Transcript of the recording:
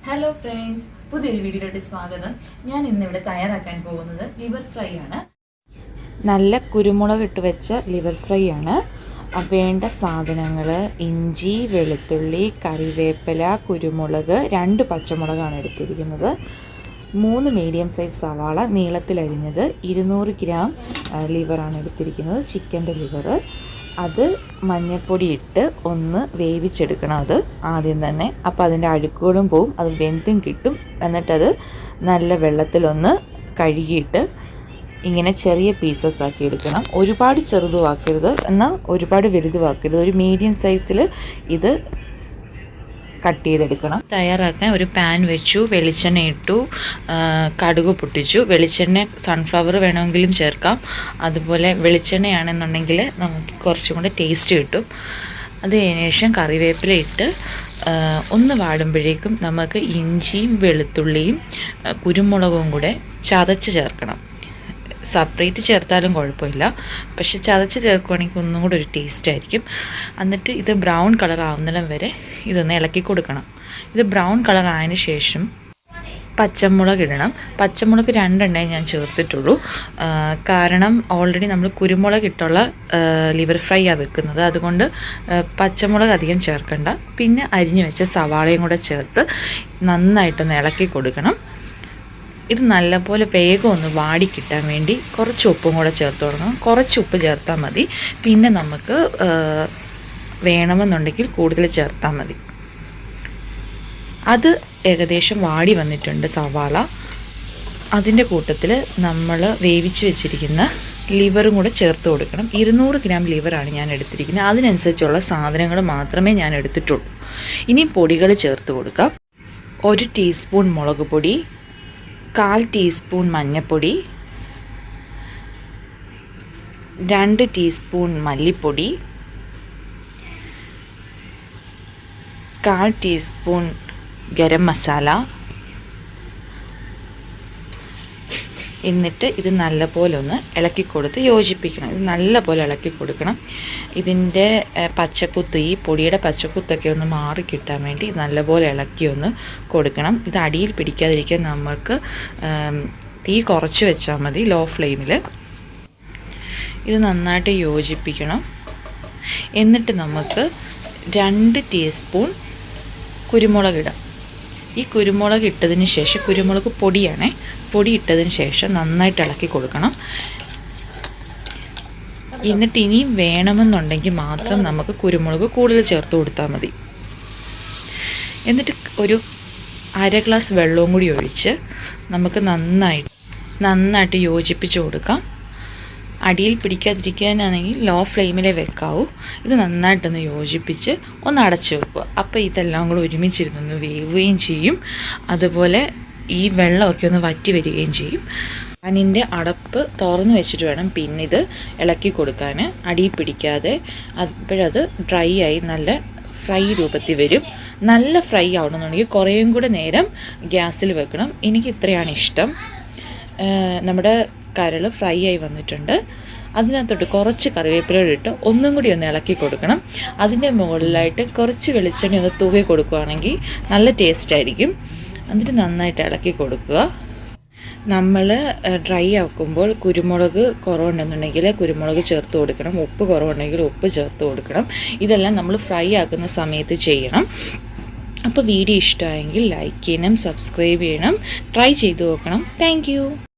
Hello friends, പുതിയൊരു വീഡിയോയിലോട്ട് സ്വാഗതം. ഞാൻ ഇന്നിവിടെ തയ്യാറാക്കാൻ പോകുന്നത് ലിവർ ഫ്രൈ ആണ്. നല്ല കുരുമുളക് ഇട്ട് വെച്ച ലിവർ ഫ്രൈ ആണ്. വേണ്ട സാധനങ്ങൾ: ഇഞ്ചി, വെളുത്തുള്ളി, കറിവേപ്പില, കുരുമുളക്, 2 പച്ചമുളകാണ് എടുത്തിരിക്കുന്നത്, 3 മീഡിയം സൈസ് സവാള നീളത്തിലരിഞ്ഞത്, 200 ഗ്രാം ലിവറാണ് എടുത്തിരിക്കുന്നത്, ചിക്കൻ്റെ ലിവർ. അത് മഞ്ഞൾപ്പൊടി ഇട്ട് ഒന്ന് വേവിച്ചെടുക്കണം, അത് ആദ്യം തന്നെ. അപ്പോൾ അതിൻ്റെ അഴുക്കുകളും പോവും, അത് വെന്തും കിട്ടും. എന്നിട്ടത് നല്ല വെള്ളത്തിലൊന്ന് കഴുകിയിട്ട് ഇങ്ങനെ ചെറിയ പീസസ് ആക്കി എടുക്കണം. ഒരുപാട് ചെറുതുമാക്കരുത്, എന്നാൽ ഒരുപാട് വലുതുമാക്കരുത്. ഒരു മീഡിയം സൈസിൽ ഇത് കട്ട് ചെയ്തെടുക്കണം. തയ്യാറാക്കാൻ ഒരു പാൻ വെച്ചു, വെളിച്ചെണ്ണ ഇട്ടു, കടുക് പൊട്ടിച്ചു. വെളിച്ചെണ്ണ സൺഫ്ലവർ വേണമെങ്കിലും ചേർക്കാം. അതുപോലെ വെളിച്ചെണ്ണയാണെന്നുണ്ടെങ്കിൽ നമുക്ക് കുറച്ചും കൂടെ ടേസ്റ്റ് കിട്ടും. അത് കഴിഞ്ഞ ശേഷം കറിവേപ്പില ഇട്ട് ഒന്ന് വാടുമ്പോഴേക്കും നമുക്ക് ഇഞ്ചിയും വെളുത്തുള്ളിയും കുരുമുളകും കൂടെ ചതച്ച് ചേർക്കണം. സെപ്പറേറ്റ് ചേർത്താലും കുഴപ്പമില്ല, പക്ഷെ ചതച്ച് ചേർക്കുകയാണെങ്കിൽ ഒന്നും കൂടെ ഒരു ടേസ്റ്റ് ആയിരിക്കും. എന്നിട്ട് ഇത് ബ്രൗൺ കളർ ആവുന്നിടം വരെ ഇതൊന്ന് ഇളക്കി കൊടുക്കണം. ഇത് ബ്രൗൺ കളർ ആയതിനു ശേഷം പച്ചമുളക് ഇടണം. പച്ചമുളക് 2 എണ്ണേ ഞാൻ ചേർത്തിട്ടുള്ളൂ, കാരണം ഓൾറെഡി നമ്മൾ കുരുമുളക് ഇട്ടുള്ള ലിവർ ഫ്രൈ ആണ് വെക്കുന്നത്, അതുകൊണ്ട് പച്ചമുളക് അധികം ചേർക്കണ്ട. പിന്നെ അരിഞ്ഞു വെച്ച സവാളയും കൂടെ ചേർത്ത് നന്നായിട്ടൊന്ന് ഇളക്കി കൊടുക്കണം. ഇത് നല്ലപോലെ വേഗം ഒന്ന് വാടി കിട്ടാൻ വേണ്ടി കുറച്ച് ഉപ്പും കൂടെ ചേർത്ത് കൊടുക്കണം. കുറച്ച് ഉപ്പ് ചേർത്താൽ മതി, പിന്നെ നമുക്ക് വേണമെന്നുണ്ടെങ്കിൽ കൂടുതൽ ചേർത്താൽ മതി. അത് ഏകദേശം വാടി വന്നിട്ടുണ്ട് സവാള. അതിൻ്റെ കൂട്ടത്തിൽ നമ്മൾ വേവിച്ച് വെച്ചിരിക്കുന്ന ലിവറും കൂടെ ചേർത്ത് കൊടുക്കണം. 200 ഗ്രാം ലിവറാണ് ഞാൻ എടുത്തിരിക്കുന്നത്, അതിനനുസരിച്ചുള്ള സാധനങ്ങൾ മാത്രമേ ഞാൻ എടുത്തിട്ടുള്ളൂ. ഇനി പൊടികൾ ചേർത്ത് കൊടുക്കാം. 1 ടീസ്പൂൺ മുളക് പൊടി, 1/4 ടീസ്പൂൺ മഞ്ഞൾപ്പൊടി, 2 ടീസ്പൂൺ മല്ലിപ്പൊടി, 1/4 ടീസ്പൂൺ ഗരം മസാല. എന്നിട്ട് ഇത് നല്ലപോലെ ഒന്ന് ഇളക്കി കൊടുത്ത് യോജിപ്പിക്കണം. ഇത് നല്ലപോലെ ഇളക്കി കൊടുക്കണം. ഇതിൻ്റെ പച്ചക്കുത്ത്, ഈ പൊടിയുടെ പച്ചക്കുത്തൊക്കെ ഒന്ന് മാറി കിട്ടാൻ വേണ്ടി നല്ലപോലെ ഇളക്കി ഒന്ന് കൊടുക്കണം. ഇത് അടിയിൽ പിടിക്കാതിരിക്കാൻ നമുക്ക് തീ കുറച്ച് വെച്ചാൽ മതി, ലോ ഫ്ലെയിമിൽ. ഇത് നന്നായിട്ട് യോജിപ്പിക്കണം. എന്നിട്ട് നമുക്ക് 2 ടീസ്പൂൺ കുരുമുളക് ഇടാം. ഈ കുരുമുളക് ഇട്ടതിന് ശേഷം, കുരുമുളക് പൊടിയാണേ, പൊടി ഇട്ടതിന് ശേഷം നന്നായിട്ട് ഇളക്കി കൊടുക്കണം. എന്നിട്ട് ഇനിയും വേണമെന്നുണ്ടെങ്കിൽ മാത്രം നമുക്ക് കുരുമുളക് കൂടുതൽ ചേർത്ത് കൊടുത്താൽ മതി. എന്നിട്ട് ഒരു 1/2 ഗ്ലാസ് വെള്ളവും കൂടി ഒഴിച്ച് നമുക്ക് നന്നായിട്ട് യോജിപ്പിച്ച് കൊടുക്കാം. അടിയിൽ പിടിക്കാതിരിക്കാനാണെങ്കിൽ ലോ ഫ്ലെയിമിലേ വെക്കാവൂ. ഇത് നന്നായിട്ടൊന്ന് യോജിപ്പിച്ച് ഒന്ന് അടച്ച് വെക്കുക. അപ്പോൾ ഇതെല്ലാം കൂടെ ഒരുമിച്ചിരുന്നൊന്ന് വേവുകയും ചെയ്യും, അതുപോലെ ഈ വെള്ളമൊക്കെ ഒന്ന് വറ്റി വരികയും ചെയ്യും. പാനിൻ്റെ അടപ്പ് തുറന്ന് വെച്ചിട്ട് വേണം പിന്നെ ഇത് ഇളക്കി കൊടുക്കാൻ, അടിയിൽ പിടിക്കാതെ. അപ്പോഴത് ഡ്രൈ ആയി നല്ല ഫ്രൈ രൂപത്തിൽ വരും. നല്ല ഫ്രൈ ആവണമെന്നുണ്ടെങ്കിൽ കുറേയും കൂടെ നേരം ഗ്യാസിൽ വെക്കണം. എനിക്ക് ഇത്രയാണ് ഇഷ്ടം. നമ്മുടെ കരൾ ഫ്രൈ ആയി വന്നിട്ടുണ്ട്. അതിനകത്തോട്ട് കുറച്ച് കറിവേപ്പില ഇട്ട് ഒന്നും കൂടി ഒന്ന് ഇളക്കി കൊടുക്കണം. അതിൻ്റെ മുകളിലായിട്ട് കുറച്ച് വെളിച്ചെണ്ണ ഒന്ന് തൂകി കൊടുക്കുകയാണെങ്കിൽ നല്ല ടേസ്റ്റ് ആയിരിക്കും. എന്നിട്ട് നന്നായിട്ട് ഇളക്കി കൊടുക്കുക. നമ്മൾ ഡ്രൈ ആക്കുമ്പോൾ കുരുമുളക് കുറവുണ്ടെന്നുണ്ടെങ്കിൽ കുരുമുളക് ചേർത്ത് കൊടുക്കണം, ഉപ്പ് കുറവുണ്ടെങ്കിൽ ഉപ്പ് ചേർത്ത് കൊടുക്കണം. ഇതെല്ലാം നമ്മൾ ഫ്രൈ ആക്കുന്ന സമയത്ത് ചെയ്യണം. അപ്പോൾ വീഡിയോ ഇഷ്ടമായെങ്കിൽ ലൈക്ക് ചെയ്യണം, സബ്സ്ക്രൈബ് ചെയ്യണം, ട്രൈ ചെയ്ത് നോക്കണം. താങ്ക്